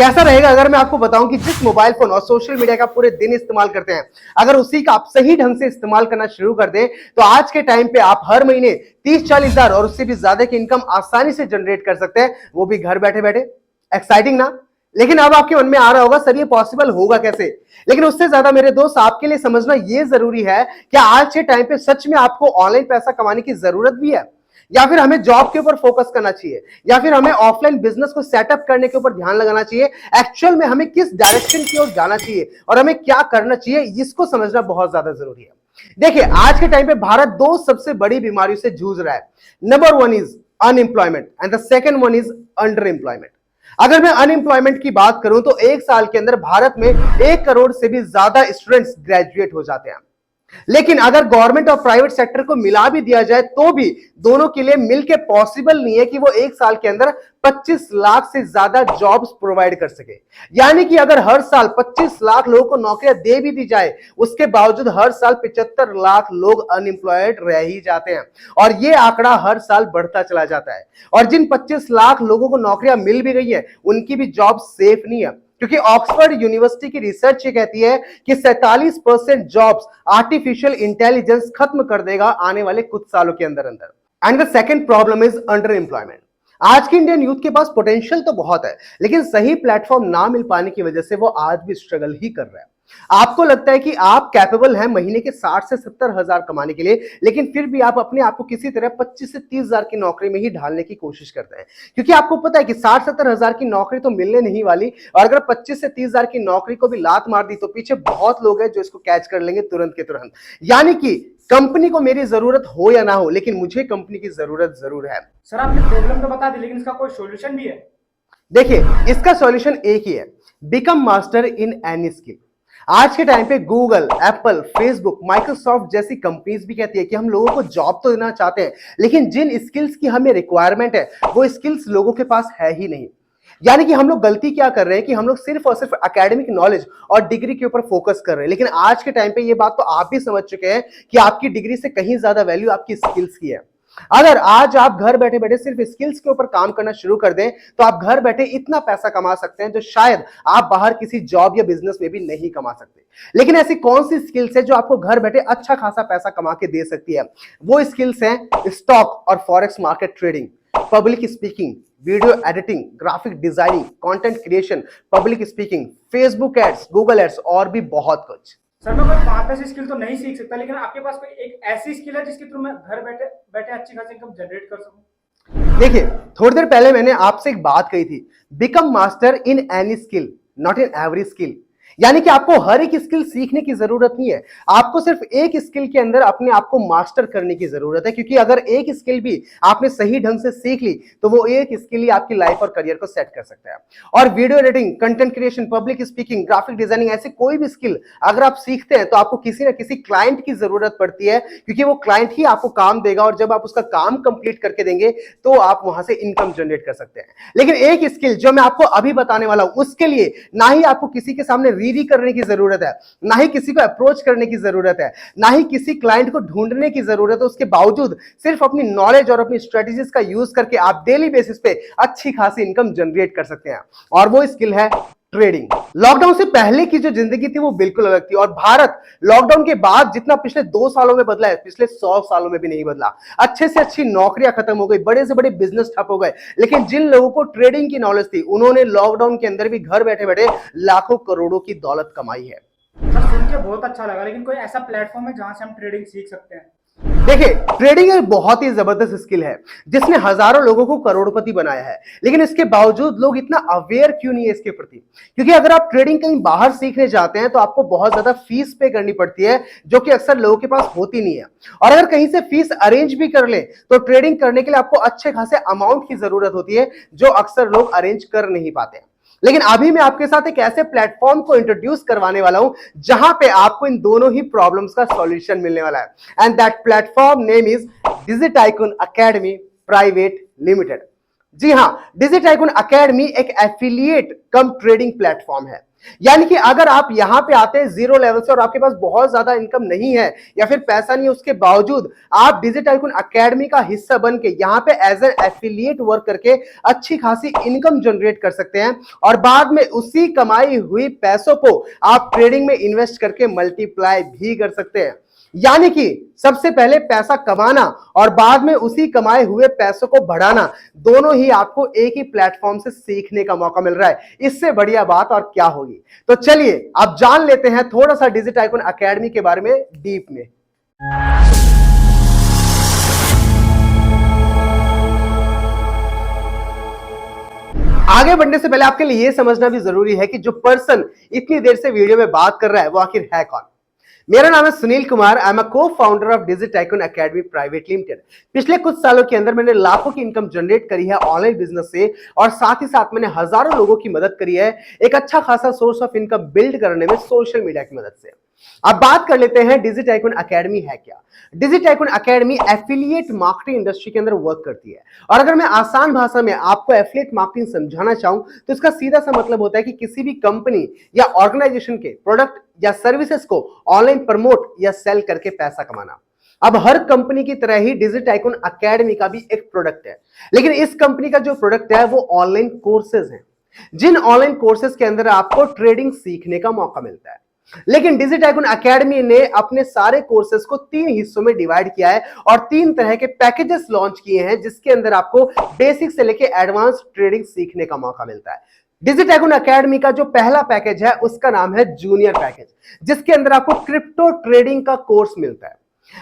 कैसा रहेगा अगर मैं आपको बताऊं कि जिस मोबाइल फोन और सोशल मीडिया का पूरे दिन इस्तेमाल करते हैं, अगर उसी का आप सही ढंग से इस्तेमाल करना शुरू कर दें तो आज के टाइम पे आप हर महीने 30-40 हजार और उससे भी ज्यादा की इनकम आसानी से जनरेट कर सकते हैं, वो भी घर बैठे बैठे। एक्साइटिंग ना? लेकिन अब आपके मन में आ रहा होगा सर ये पॉसिबल होगा कैसे? लेकिन उससे ज्यादा मेरे दोस्त आपके लिए समझना ये जरूरी है कि आज के टाइम पे सच में आपको ऑनलाइन पैसा कमाने की जरूरत भी है, या फिर हमें जॉब के ऊपर फोकस करना चाहिए, या फिर हमें ऑफलाइन बिजनेस को सेटअप करने के ऊपर ध्यान लगाना चाहिए। एक्चुअल में हमें किस डायरेक्शन की ओर जाना चाहिए और हमें क्या करना चाहिए, इसको समझना बहुत ज्यादा जरूरी है। देखिए आज के टाइम पे भारत दो सबसे बड़ी बीमारियों से जूझ रहा है। Number one is unemployment and the second one is under employment. अगर मैं अनएम्प्लॉयमेंट की बात करूं तो एक साल के अंदर भारत में 1 करोड़ से भी ज्यादा स्टूडेंट्स ग्रेजुएट हो जाते हैं। लेकिन अगर गवर्नमेंट और प्राइवेट सेक्टर को मिला भी दिया जाए तो भी दोनों के लिए मिलके पॉसिबल नहीं है कि वो एक साल के अंदर 25 लाख से ज्यादा जॉब्स प्रोवाइड कर सके। यानी कि अगर हर साल 25 लाख लोगों को नौकरियां दे भी दी जाए, उसके बावजूद हर साल 75 लाख लोग अनएम्प्लॉयड रह ही जाते हैं और ये आंकड़ा हर साल बढ़ता चला जाता है। और जिन 25 लाख लोगों को नौकरियां मिल भी गई है उनकी भी जॉब सेफ नहीं है, क्योंकि ऑक्सफोर्ड यूनिवर्सिटी की रिसर्च ये कहती है कि 47% जॉब्स आर्टिफिशियल इंटेलिजेंस खत्म कर देगा आने वाले कुछ सालों के अंदर अंदर। And the second problem is under employment. आज के इंडियन यूथ के पास पोटेंशियल तो बहुत है, लेकिन सही प्लेटफॉर्म ना मिल पाने की वजह से वो आज भी स्ट्रगल ही कर रहा है। आपको लगता है कि आप कैपेबल हैं महीने के 60 से 70 हजार कमाने के लिए, लेकिन फिर भी आप अपने आप को किसी तरह 25 से 30 हजार की नौकरी में ही ढालने की कोशिश करते हैं, क्योंकि आपको पता है कि 60-70 हजार की नौकरी तो मिलने नहीं वाली, और अगर 25 से 30 हजार की नौकरी को भी लात मार दी तो पीछे बहुत लोग हैं जो इसको कैच कर लेंगे तुरंत के तुरंत। यानी कि कंपनी को मेरी जरूरत हो या ना हो, लेकिन मुझे कंपनी की जरूरत जरूर है। सर आपने प्रॉब्लम तो बता दी, लेकिन इसका कोई सॉल्यूशन भी है? देखिए इसका सॉल्यूशन एक ही है, become master in any skill. आज के टाइम पे गूगल, एप्पल, फेसबुक, माइक्रोसॉफ्ट जैसी कंपनीज भी कहती है कि हम लोगों को जॉब तो देना चाहते हैं, लेकिन जिन स्किल्स की हमें रिक्वायरमेंट है वो स्किल्स लोगों के पास है ही नहीं। यानी कि हम लोग गलती क्या कर रहे हैं कि हम लोग सिर्फ और सिर्फ एकेडमिक नॉलेज और डिग्री के ऊपर फोकस कर रहे हैं, लेकिन आज के टाइम पे ये बात तो आप भी समझ चुके हैं कि आपकी डिग्री से कहीं ज्यादा वैल्यू आपकी स्किल्स की है। अगर आज आप घर बैठे बैठे सिर्फ स्किल्स के ऊपर काम करना शुरू कर दें तो आप घर बैठे इतना पैसा कमा सकते हैं जो शायद आप बाहर किसी जॉब या बिजनेस में भी नहीं कमा सकते। लेकिन ऐसी कौन सी स्किल्स है जो आपको घर बैठे अच्छा खासा पैसा कमा के दे सकती है? वो स्किल्स हैं स्टॉक और forex market trading, public speaking, video editing, graphic designing, content creation, public speaking, Facebook ads, Google ads और भी बहुत कुछ। सर मैं कोई 5-10 स्किल तो नहीं सीख सकता, लेकिन आपके पास कोई एक ऐसी स्किल है जिसके थ्रू मैं घर बैठे बैठे अच्छी खासी इनकम जनरेट कर सकूं? देखिए थोड़ी देर पहले मैंने आपसे एक बात कही थी, become master in any skill not in every skill. यानी कि आपको हर एक स्किल सीखने की जरूरत नहीं है, आपको सिर्फ एक स्किल के अंदर अपने आप को मास्टर करने की जरूरत है, क्योंकि अगर एक स्किल भी आपने सही ढंग से सीख ली तो वो एक स्किल ही आपकी लाइफ और करियर को सेट कर सकता है। और video editing, content creation, public speaking, graphic designing, ऐसे कोई भी स्किल अगर आप सीखते हैं तो आपको किसी ना किसी क्लाइंट की जरूरत पड़ती है, क्योंकि वो क्लाइंट ही आपको काम देगा और जब आप उसका काम कंप्लीट करके देंगे तो आप वहां से इनकम जनरेट कर सकते हैं। लेकिन एक स्किल जो मैं आपको अभी बताने वाला हूं, उसके लिए ना ही आपको किसी के सामने रीडी करने की जरूरत है, ना ही किसी को अप्रोच करने की जरूरत है, ना ही किसी क्लाइंट को ढूंढने की जरूरत है। उसके बावजूद सिर्फ अपनी नॉलेज और अपनी स्ट्रेटजीज का यूज करके आप डेली बेसिस पे अच्छी खासी इनकम जनरेट कर सकते हैं, और वो स्किल है ट्रेडिंग। लॉकडाउन से पहले की जो जिंदगी थी वो बिल्कुल अलग थी, और भारत लॉकडाउन के बाद जितना पिछले 2 सालों में बदला है पिछले 100 सालों में भी नहीं बदला। अच्छे से अच्छी नौकरियां खत्म हो गई, बड़े से बड़े बिजनेस ठप हो गए, लेकिन जिन लोगों को ट्रेडिंग की नॉलेज थी उन्होंने लॉकडाउन के अंदर भी घर बैठे बैठे लाखों करोड़ों की दौलत कमाई है। सर सुन के बहुत अच्छा लगा, लेकिन कोई ऐसा प्लेटफॉर्म है जहां से हम ट्रेडिंग सीख सकते हैं? देखिए ट्रेडिंग एक बहुत ही जबरदस्त स्किल है जिसने हजारों लोगों को करोड़पति बनाया है, लेकिन इसके बावजूद लोग इतना अवेयर क्यों नहीं है इसके प्रति? क्योंकि अगर आप ट्रेडिंग कहीं बाहर सीखने जाते हैं तो आपको बहुत ज्यादा फीस पे करनी पड़ती है, जो कि अक्सर लोगों के पास होती नहीं है। और अगर कहीं से फीस अरेंज भी कर ले तो ट्रेडिंग करने के लिए आपको अच्छे खासे अमाउंट की जरूरत होती है, जो अक्सर लोग अरेंज कर नहीं पाते। लेकिन अभी मैं आपके साथ एक ऐसे प्लेटफॉर्म को इंट्रोड्यूस करवाने वाला हूं जहां पे आपको इन दोनों ही प्रॉब्लम्स का सॉल्यूशन मिलने वाला है, and that platform name is digit tycoon academy private limited. जी हां, डिजिटाइकून एकेडमी एक एफिलिएट कम ट्रेडिंग प्लेटफॉर्म है। यानी कि अगर आप यहां पे आते हैं जीरो लेवल से और आपके पास बहुत ज्यादा इनकम नहीं है या फिर पैसा नहीं है, उसके बावजूद आप डिजिट टाइकून एकेडमी का हिस्सा बन के यहां पे एज एन एफिलिएट वर्क करके अच्छी खासी इनकम जनरेट कर सकते हैं और बाद में उसी कमाई हुई पैसों को आप ट्रेडिंग में इन्वेस्ट करके मल्टीप्लाई भी कर सकते हैं। यानी कि सबसे पहले पैसा कमाना और बाद में उसी कमाए हुए पैसों को बढ़ाना, दोनों ही आपको एक ही प्लेटफॉर्म से सीखने का मौका मिल रहा है। इससे बढ़िया बात और क्या होगी। तो चलिए अब जान लेते हैं थोड़ा सा डिजिट टाइकून एकेडमी के बारे में डीप में। आगे बढ़ने से पहले आपके लिए यह समझना भी जरूरी है कि जो पर्सन इतनी देर से वीडियो में बात कर रहा है वो आखिर है कौन। मेरा नाम है Sunil Kumar. I am a co founder of digit tycoon academy private limited. पिछले कुछ सालों के अंदर मैंने लाखों की इनकम जनरेट करी है ऑनलाइन बिजनेस से और साथ ही साथ मैंने हजारों लोगों की मदद करी है एक अच्छा खासा सोर्स ऑफ इनकम बिल्ड करने में सोशल मीडिया की मदद से। अब बात कर लेते हैं डिजिट टाइकून एकेडमी है क्या। Digit tycoon academy affiliate marketing industry के अंदर वर्क करती है और अगर मैं आसान भाषा में आपको एफिलिएट मार्केटिंग समझाना चाहूं तो इसका सीधा सा मतलब होता है कि किसी भी कंपनी या ऑर्गेनाइजेशन के प्रोडक्ट या सर्विसेज को ऑनलाइन प्रमोट या सेल करके पैसा कमाना। अब हर कंपनी की तरह ही डिजिट टाइकून एकेडमी का भी एक प्रोडक्ट है, लेकिन इस कंपनी का जो प्रोडक्ट है वो ऑनलाइन कोर्सेज हैं, जिन ऑनलाइन कोर्सेज के अंदर आपको ट्रेडिंग सीखने का मौका मिलता है। लेकिन डिजिट टाइकून एकेडमी ने अपने सारे कोर्सेज को 3 हिस्सों में डिवाइड किया है और 3 तरह के पैकेजेस लॉन्च किए हैं जिसके अंदर आपको बेसिक से लेकर एडवांस ट्रेडिंग सीखने का मौका मिलता है। डिजिट टाइकून एकेडमी का जो पहला पैकेज है उसका नाम है जूनियर पैकेज, जिसके अंदर आपको क्रिप्टो ट्रेडिंग का कोर्स मिलता है।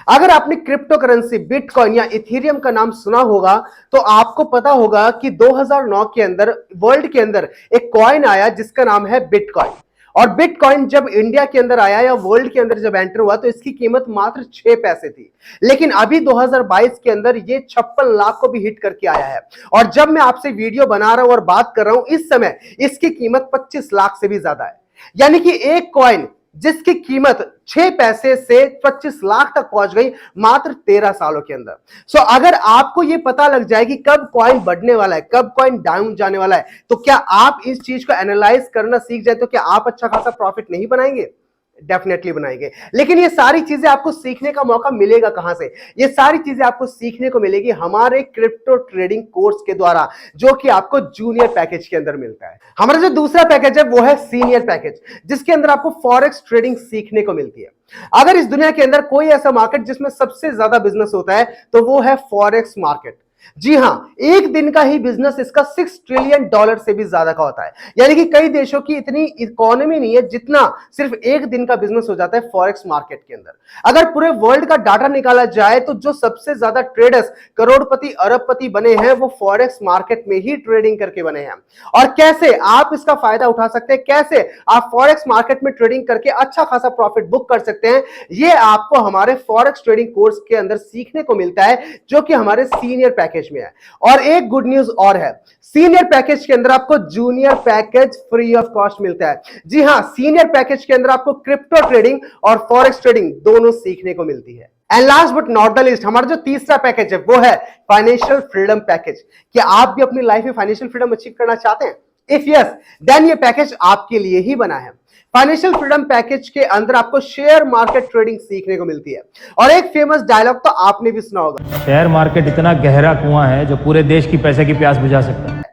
अगर आपने क्रिप्टो करेंसी बिटकॉइन या इथेरियम का नाम सुना होगा तो आपको पता होगा कि 2009 के अंदर वर्ल्ड के अंदर एक कॉइन आया जिसका नाम है बिटकॉइन। और बिटकॉइन जब इंडिया के अंदर आया या वर्ल्ड के अंदर जब एंटर हुआ तो इसकी कीमत मात्र 6 पैसे थी, लेकिन अभी 2022 के अंदर ये 56 लाख को भी हिट करके आया है और जब मैं आपसे वीडियो बना रहा हूं और बात कर रहा हूं इस समय इसकी कीमत 25 लाख से भी ज्यादा है। यानी कि एक कॉइन जिसकी कीमत 6 पैसे से 25 लाख तक पहुंच गई मात्र 13 सालों के अंदर। सो अगर आपको यह पता लग जाए कि कब कॉइन बढ़ने वाला है, कब कॉइन डाउन जाने वाला है, तो क्या आप इस चीज को एनालाइज करना सीख जाए तो क्या आप अच्छा खासा प्रॉफिट नहीं बनाएंगे? डेफिनेटली बनाएंगे। लेकिन ये सारी चीजें आपको सीखने का मौका मिलेगा कहां से? ये सारी चीजें आपको सीखने को मिलेगी हमारे क्रिप्टो ट्रेडिंग कोर्स के द्वारा, जो कि आपको जूनियर पैकेज के अंदर मिलता है। हमारा जो दूसरा पैकेज है वो है सीनियर पैकेज, जिसके अंदर आपको फॉरेक्स ट्रेडिंग सीखने को मिलती है। अगर इस दुनिया के अंदर कोई ऐसा मार्केट जिसमें सबसे ज्यादा बिजनेस होता है तो वो है फॉरेक्स मार्केट। जी हां, एक दिन का ही बिजनेस इसका $6 ट्रिलियन से भी ज्यादा का होता है। यानी कि कई देशों की इतनी इकोनॉमी नहीं है जितना सिर्फ एक दिन का बिजनेस हो जाता है फॉरेक्स मार्केट के अंदर। अगर पूरे वर्ल्ड का डाटा निकाला जाए तो जो सबसे ज्यादा ट्रेडर्स करोड़पति अरबपति बने हैं वो फॉरेक्स मार्केट में ही ट्रेडिंग करके बने हैं। और कैसे आप इसका फायदा उठा सकते हैं, कैसे आप फॉरेक्स मार्केट में ट्रेडिंग करके अच्छा खासा प्रॉफिट बुक कर सकते हैं, ये आपको हमारे फॉरेक्स ट्रेडिंग कोर्स के अंदर सीखने को मिलता है, जो कि हमारे सीनियर पैकेज में है। और एक गुड न्यूज और है, सीनियर पैकेज के अंदर आपको junior package free of cost मिलता है। जी हां, सीनियर पैकेज के अंदर आपको क्रिप्टो ट्रेडिंग और फॉरेक्स ट्रेडिंग दोनों सीखने को मिलती है। And last but not the least, हमारा जो तीसरा पैकेज है वो है फाइनेंशियल फ्रीडम पैकेज। क्या आप भी अपनी लाइफ में फाइनेंशियल फ्रीडम अचीव करना चाहते हैं? इफ यस, देन ये पैकेज आपके लिए ही बना है। फाइनेंशियल फ्रीडम पैकेज के अंदर आपको शेयर मार्केट ट्रेडिंग सीखने को मिलती है और एक फेमस डायलॉग तो आपने भी सुना होगा, शेयर मार्केट इतना गहरा कुआं है जो पूरे देश की पैसे की प्यास बुझा सकता है।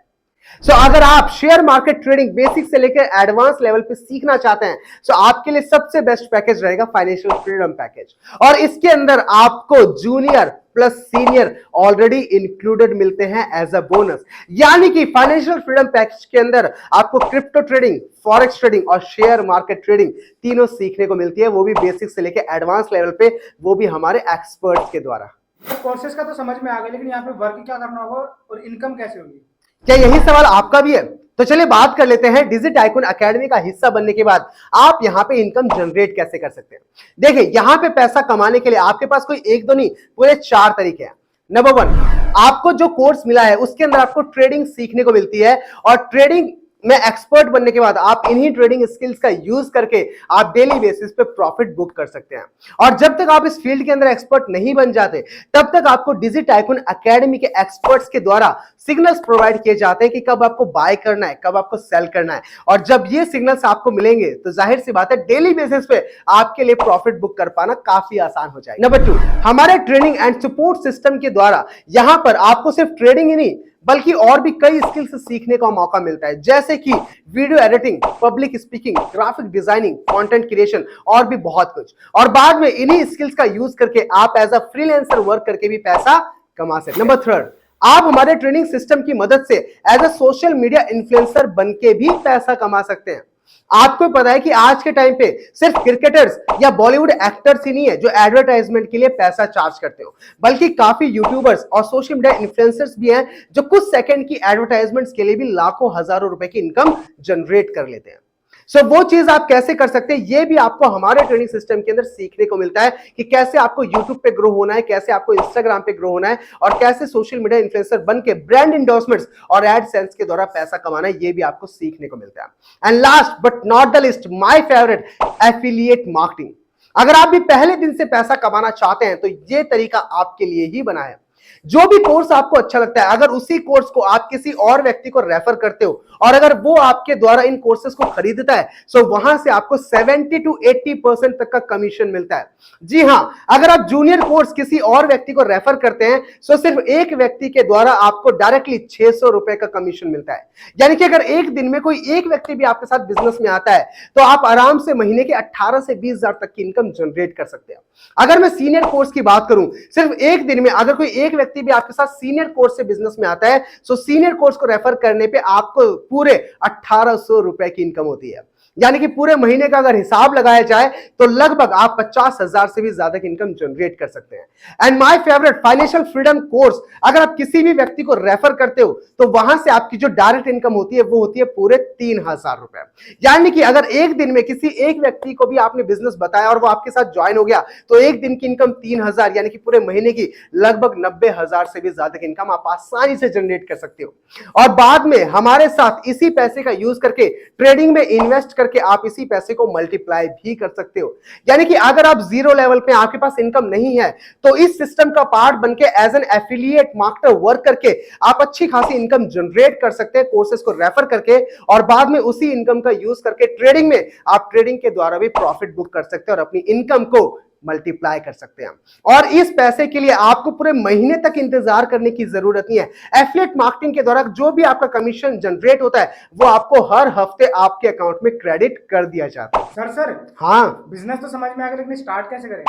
सो अगर आप शेयर मार्केट ट्रेडिंग बेसिक से लेकर एडवांस लेवल पे सीखना चाहते हैं तो आपके लिए सबसे बेस्ट पैकेज रहेगा फाइनेंशियल फ्रीडम पैकेज। और इसके अंदर आपको junior plus senior already included मिलते हैं एज अ बोनस। यानी कि फाइनेंशियल फ्रीडम पैकेज के अंदर आपको क्रिप्टो ट्रेडिंग, फॉरेक्स ट्रेडिंग और शेयर मार्केट ट्रेडिंग तीनों सीखने को मिलती है, वो भी बेसिक से लेकर एडवांस लेवल पे, वो भी हमारे एक्सपर्ट्स के द्वारा। कोर्सेज का तो समझ में आ गया, लेकिन यहाँ पे वर्क क्या करना होगा और इनकम कैसे होगी? क्या यही सवाल आपका भी है? तो चलिए बात कर लेते हैं डिजिट टाइकून एकेडमी का हिस्सा बनने के बाद आप यहां पे इनकम जनरेट कैसे कर सकते हैं। देखिए, यहां पे पैसा कमाने के लिए आपके पास कोई एक दो नहीं, पूरे 4 तरीके हैं। नंबर 1, आपको जो कोर्स मिला है उसके अंदर आपको ट्रेडिंग सीखने को मिलती है और ट्रेडिंग में एक्सपर्ट बनने के बाद आप इन्हीं ट्रेडिंग स्किल्स का यूज करके आप डेली बेसिस पे प्रॉफिट बुक कर सकते हैं। और जब तक आप इस फील्ड के अंदर एक्सपर्ट नहीं बन जाते तब तक आपको डिजी टाइकून एकेडमी के एक्सपर्ट्स के द्वारा सिग्नल्स प्रोवाइड किए जाते हैं कि कब आपको बाय करना है, कब आपको सेल करना है। और जब ये सिग्नल्स आपको मिलेंगे तो जाहिर सी बात है डेली बेसिस पे आपके लिए प्रॉफिट बुक कर पाना काफी आसान हो जाएगा। नंबर 2, हमारे ट्रेनिंग एंड सपोर्ट सिस्टम के द्वारा यहां पर आपको सिर्फ ट्रेडिंग ही नहीं बल्कि और भी कई स्किल्स सीखने का मौका मिलता है, जैसे कि video editing, public speaking, graphic designing, content creation और भी बहुत कुछ। और बाद में इन्हीं स्किल्स का यूज करके आप एज अ फ्रीलांसर वर्क करके भी पैसा कमा सकते हैं। नंबर 3, आप हमारे ट्रेनिंग सिस्टम की मदद से as a social media influencer बन के भी पैसा कमा सकते हैं। आपको पता है कि आज के टाइम पे सिर्फ क्रिकेटर्स या बॉलीवुड एक्टर्स ही नहीं है जो एडवर्टाइजमेंट के लिए पैसा चार्ज करते हो, बल्कि काफी यूट्यूबर्स और सोशल मीडिया इन्फ्लुएंसर्स भी हैं जो कुछ सेकंड की एडवर्टाइजमेंट्स के लिए भी लाखों हजारों रुपए की इनकम जनरेट कर लेते हैं। सो वो चीज आप कैसे कर सकते हैं ये भी आपको हमारे ट्रेनिंग सिस्टम के अंदर सीखने को मिलता है कि कैसे आपको यूट्यूब पे ग्रो होना है, कैसे आपको इंस्टाग्राम पे ग्रो होना है और कैसे सोशल मीडिया इन्फ्लुएंसर बन के ब्रांड इंडोर्समेंट्स और एडसेंस के द्वारा पैसा कमाना है, ये भी आपको सीखने को मिलता है। And last but not the list, my favourite, affiliate marketing. अगर आप भी पहले दिन से पैसा कमाना चाहते हैं तो ये तरीका आपके लिए ही बना है। जो भी कोर्स आपको अच्छा लगता है, अगर उसी कोर्स को आप किसी और व्यक्ति को रेफर करते हो और अगर वो आपके द्वारा इन कोर्सेज को खरीदता है तो वहां से आपको 70 to 80% तक का कमीशन मिलता है। जी हां, अगर आप जूनियर कोर्स किसी और व्यक्ति को रेफर करते हैं तो सिर्फ एक व्यक्ति के द्वारा आपको डायरेक्टली 600 रुपए का कमीशन मिलता है। यानी कि अगर एक दिन में कोई एक व्यक्ति भी आपके साथ बिजनेस में आता है तो आप आराम से महीने के 18 से 20 हजार तक की इनकम जनरेट कर सकते हैं। अगर मैं सीनियर कोर्स की बात करूं, सिर्फ एक दिन में अगर कोई एक व्यक्ति भी आपके साथ सीनियर कोर्स से बिजनेस में आता है तो सीनियर कोर्स को रेफर करने पे आपको पूरे 1800 रुपए की इनकम होती है। यानी कि पूरे महीने का अगर हिसाब लगाया जाए तो लगभग आप 50,000 से भी ज्यादा की इनकम जनरेट कर सकते हैं। And my favourite, financial freedom course, अगर आप किसी भी व्यक्ति को रेफर करते हो तो वहां से आपकी जो डायरेक्ट इनकम होती है वो होती है पूरे 3000 रुपए। यानी कि अगर एक दिन में किसी एक व्यक्ति को भी आपने बिजनेस बताया और वो आपके साथ ज्वाइन हो गया तो एक दिन की इनकम 3000, यानी कि पूरे महीने की लगभग 90,000 से भी ज्यादा की इनकम आप आसानी से जनरेट कर सकते हो। और बाद में हमारे साथ इसी पैसे का यूज करके ट्रेडिंग में इन्वेस्ट करके आप इसी पैसे को मल्टीप्लाई भी कर सकते हो। यानी कि अगर आप जीरो लेवल पे, आपके पास इनकम नहीं है, तो इस सिस्टम का पार्ट बनके as an affiliate marketer work करके आप अच्छी खासी इनकम जनरेट कर सकते हैं कोर्सेज को रेफर करके। और बाद में उसी इनकम का यूज करके ट्रेडिंग में आप ट्रेडिंग के द्वारा भी प्रॉफिट बुक कर सकते हैं और अपनी इनकम को मल्टीप्लाई कर सकते हैं। और इस पैसे के लिए आपको पूरे महीने तक इंतजार करने की जरूरत नहीं है। एफिलिएट मार्केटिंग के द्वारा जो भी आपका कमीशन जनरेट होता है वो आपको हर हफ्ते आपके अकाउंट में क्रेडिट कर दिया जाता है। सर हाँ, बिजनेस तो समझ में आ गया, लेकिन स्टार्ट कैसे करें?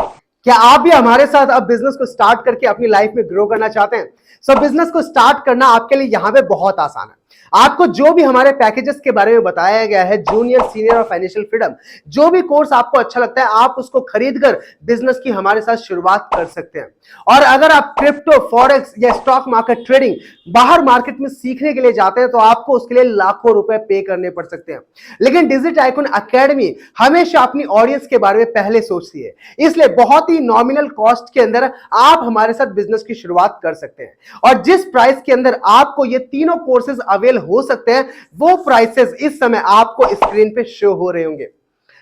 क्या आप भी हमारे साथ अब बिजनेस को स्टार्ट करके अपनी लाइफ में ग्रो करना चाहते हैं? सो बिजनेस को स्टार्ट करना आपके लिए यहां पे बहुत आसान है। आपको जो भी हमारे पैकेजेस के बारे में बताया गया है, जूनियर, सीनियर और फाइनेंशियल फ्रीडम, जो भी कोर्स आपको अच्छा लगता है आप उसको खरीदकर बिजनेस की हमारे साथ शुरुआत कर सकते हैं। और अगर आप क्रिप्टो, फॉरेक्स या स्टॉक मार्केट ट्रेडिंग बाहर मार्केट में सीखने के लिए जाते हैं तो आपको उसके लिए लाखों रुपए पे करने पड़ सकते हैं। लेकिन डिजी टाइकून एकेडमी हमेशा अपनी ऑडियंस के बारे में पहले सोचती है, इसलिए बहुत ही नॉमिनल कॉस्ट के अंदर आप हमारे साथ बिजनेस की शुरुआत कर सकते हैं। और जिस प्राइस के अंदर आपको ये तीनों कोर्सेज अवेल हो सकते हैं वो प्राइसेस इस समय आपको स्क्रीन पे शो हो रहे होंगे।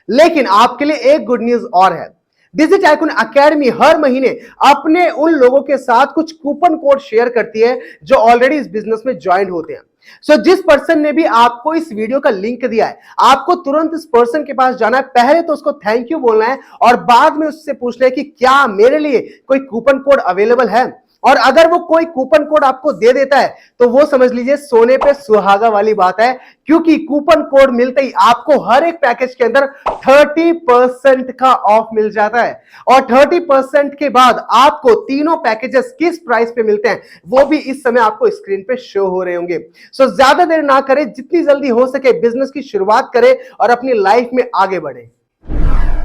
लेकिन आपके लिए एक गुड न्यूज और है, डिजी टाइकून एकेडमी हर महीने अपने उन लोगों के साथ कुछ कूपन कोड शेयर करती है जो ऑलरेडी इस बिजनेस में ज्वाइन होते हैं। सो जिस पर्सन ने भी आपको इस वीडियो का लिंक दिया है आपको तुरंत इस पर्सन के पास जाना है, पहले तो उसको थैंक यू बोलना है और बाद में उससे पूछना है कि क्या मेरे लिए कोई कूपन कोड अवेलेबल है। और अगर वो कोई कूपन कोड आपको दे देता है तो वो समझ लीजिए सोने पे सुहागा वाली बात है, क्योंकि कूपन कोड मिलते ही आपको हर एक पैकेज के अंदर 30% का ऑफ मिल जाता है। और 30% के बाद आपको तीनों पैकेजेस किस प्राइस पे मिलते हैं वो भी इस समय आपको स्क्रीन पे शो हो रहे होंगे। सो ज्यादा देर ना करें, जितनी जल्दी हो सके बिजनेस की शुरुआत करें और अपनी लाइफ में आगे बढ़े।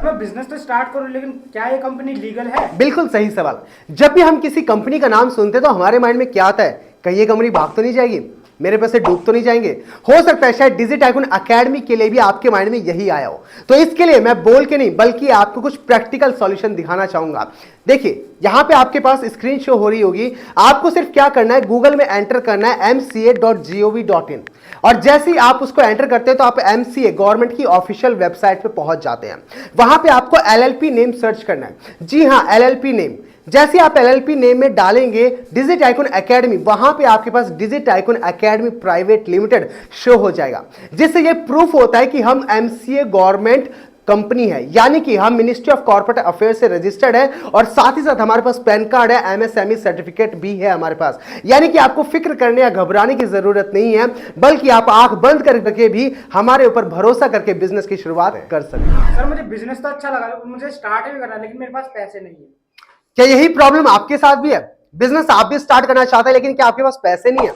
मैं बिजनेस तो स्टार्ट करूं, लेकिन क्या ये कंपनी लीगल है? बिल्कुल सही सवाल। जब भी हम किसी कंपनी का नाम सुनते तो हमारे माइंड में क्या आता है, कहीं ये कंपनी भाग तो नहीं जाएगी? मेरे पैसे डूब तो नहीं जाएंगे? हो सकता है शायद डिजिट टाइकून एकेडमी के लिए भी आपके माइंड में यही आया हो। तो इसके लिए मैं बोल के नहीं बल्कि आपको कुछ प्रैक्टिकल सॉल्यूशन दिखाना चाहूंगा। देखिए यहां पे आपके पास स्क्रीन शो हो रही होगी, आपको सिर्फ क्या करना है, गूगल में एंटर करना है mca.gov.in और जैसे ही आप उसको एंटर करते हैं तो आप MCA गवर्नमेंट की ऑफिशियल वेबसाइट पे पहुंच जाते हैं। वहां पे आपको LLP नेम सर्च करना है। जी हां, LLP नेम। जैसे आप LLP नेम में डालेंगे डिजिट टाइकून एकेडमी, वहां पे आपके पास digit tycoon academy private limited show हो जाएगा, जिससे ये प्रूफ होता है कि हम MCA गवर्नमेंट कंपनी है, यानी कि हम मिनिस्ट्री ऑफ कॉर्पोरेट अफेयर्स से रजिस्टर्ड है और साथ ही साथ हमारे पास पैन कार्ड है, MSME सर्टिफिकेट भी है हमारे पास। यानी कि आपको फिक्र करने या घबराने की जरूरत नहीं है, बल्कि आप आंख बंद करके भी हमारे ऊपर भरोसा करके बिजनेस की शुरुआत कर सकते हैं। सर मुझे बिजनेस तो अच्छा लगा, मुझे स्टार्ट भी करना है, लेकिन मेरे पास पैसे नहीं है। क्या यही प्रॉब्लम आपके साथ भी है? बिजनेस आप भी स्टार्ट करना चाहते हैं लेकिन क्या आपके पास पैसे नहीं है?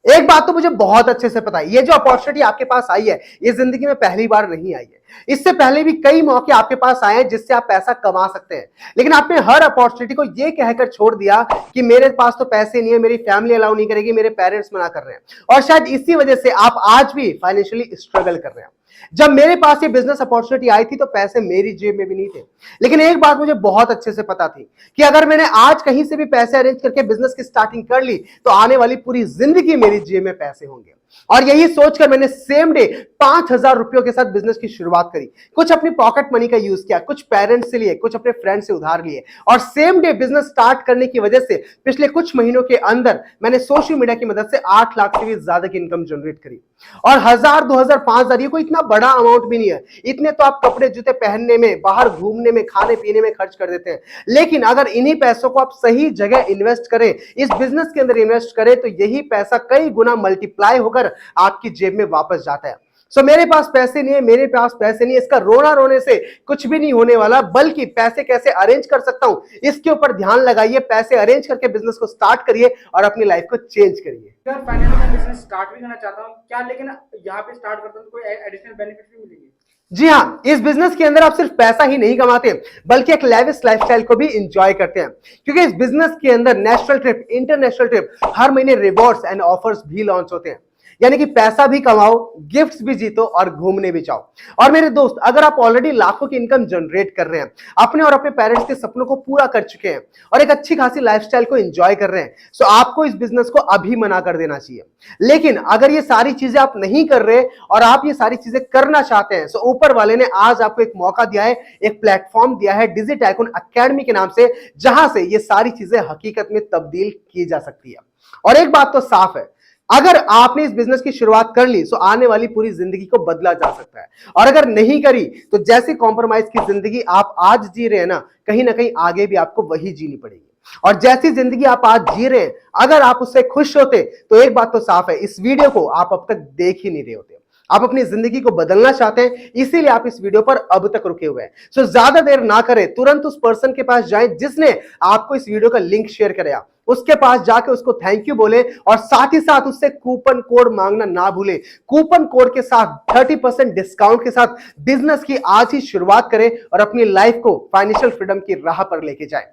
एक बात तो मुझे बहुत अच्छे से पता है, ये जो अपॉर्चुनिटी आपके पास आई है ये जिंदगी में पहली बार नहीं आई है। इससे पहले भी कई मौके आपके पास आए हैं जिससे आप पैसा कमा सकते हैं, लेकिन आपने हर अपॉर्चुनिटी को ये कहकर छोड़ दिया कि मेरे पास तो पैसे नहीं है, मेरी फैमिली अलाउ नहीं करेगी, मेरे पेरेंट्स मना कर रहे हैं, और शायद इसी वजह से आप आज भी फाइनेंशियली स्ट्रगल कर रहे हैं। जब मेरे पास ये बिजनेस अपॉर्चुनिटी आई थी तो पैसे मेरी जेब में भी नहीं थे, लेकिन एक बात मुझे बहुत अच्छे से पता थी कि अगर मैंने आज कहीं से भी पैसे अरेंज करके बिजनेस की स्टार्टिंग कर ली तो आने वाली पूरी जिंदगी मेरी जेब में पैसे होंगे। और यही सोचकर मैंने सेम डे 5,000 रुपयों के साथ बिजनेस की शुरुआत करी। कुछ अपनी पॉकेट मनी का यूज किया, कुछ पेरेंट्स से लिए, कुछ अपने फ्रेंड से उधार लिए, और सेम डे बिजनेस स्टार्ट करने की वजह से पिछले कुछ महीनों के अंदर मैंने सोशल मीडिया की मदद से 8 लाख से भी ज्यादा की इनकम जनरेट करी। और 1,000, 2,000, 5,000 ये कोई इतना बड़ा अमाउंट भी नहीं है, इतने तो आप कपड़े जूते पहनने में, बाहर घूमने में, खाने पीने में खर्च कर देते हैं। लेकिन अगर इन्हीं पैसों को आप सही जगह इन्वेस्ट करें, इस बिजनेस के अंदर इन्वेस्ट करें, तो यही पैसा कई गुना मल्टीप्लाई होकर आपकी जेब में वापस जाता है। सो मेरे पास पैसे नहीं है, मेरे पास पैसे नहीं है, इसका रोना रोने से कुछ भी नहीं होने वाला, बल्कि पैसे कैसे अरेंज कर सकता हूं इसके ऊपर ध्यान लगाइए। पैसे अरेंज करके बिजनेस को स्टार्ट करिए और अपनी लाइफ को चेंज करिए। सर फाइनली मैं बिजनेस स्टार्ट भी करना चाहता हूँ क्या, लेकिन यहाँ पे स्टार्ट करता हूँ तो कोई एडिशनल बेनिफिट भी मिलेंगे? जी हाँ, इस बिजनेस के अंदर आप सिर्फ पैसा ही नहीं कमाते बल्कि एक लेविश लाइफस्टाइल को भी एंजॉय करते हैं, क्योंकि इस बिजनेस के अंदर नेशनल ट्रिप, इंटरनेशनल ट्रिप, हर महीने रिवॉर्ड्स एंड ऑफर्स भी लॉन्च होते हैं। यानी कि पैसा भी कमाओ, गिफ्ट्स भी जीतो और घूमने भी जाओ। और मेरे दोस्त, अगर आप ऑलरेडी लाखों की इनकम जनरेट कर रहे हैं, अपने और अपने पेरेंट्स के सपनों को पूरा कर चुके हैं और एक अच्छी खासी लाइफस्टाइल को एंजॉय कर रहे हैं, तो आपको इस बिजनेस को अभी मना कर देना चाहिए। लेकिन अगर ये सारी चीजें आप नहीं कर रहे और आप ये सारी चीजें करना चाहते हैं, तो ऊपर वाले ने आज आपको एक मौका दिया है, एक प्लेटफॉर्म दिया है डिजिट टाइकून एकेडमी के नाम से, जहां से ये सारी चीजें हकीकत में तब्दील की जा सकती है। और एक बात तो साफ है, अगर आपने इस बिजनेस की शुरुआत कर ली तो आने वाली पूरी जिंदगी को बदला जा सकता है, और अगर नहीं करी तो जैसी कॉम्प्रोमाइज की जिंदगी आप आज जी रहे हैं ना कहीं आगे भी आपको वही जीनी पड़ेगी। और जैसी जिंदगी आप आज जी रहे हैं, अगर आप उससे खुश होते तो एक बात तो साफ है, इस वीडियो को आप अब तक देख ही नहीं रहे होते। आप अपनी जिंदगी को बदलना चाहते हैं, इसीलिए आप इस वीडियो पर अब तक रुके हुए हैं। सो ज्यादा देर ना करें, तुरंत उस पर्सन के पास जाएं जिसने आपको इस वीडियो का लिंक शेयर कराया, उसके पास जाके उसको थैंक यू बोले और साथ ही साथ उससे कूपन कोड मांगना ना भूले। कूपन कोड के साथ 30% डिस्काउंट के साथ बिजनेस की आज ही शुरुआत करें और अपनी लाइफ को फाइनेंशियल फ्रीडम की राह पर लेके जाएं।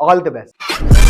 All the best.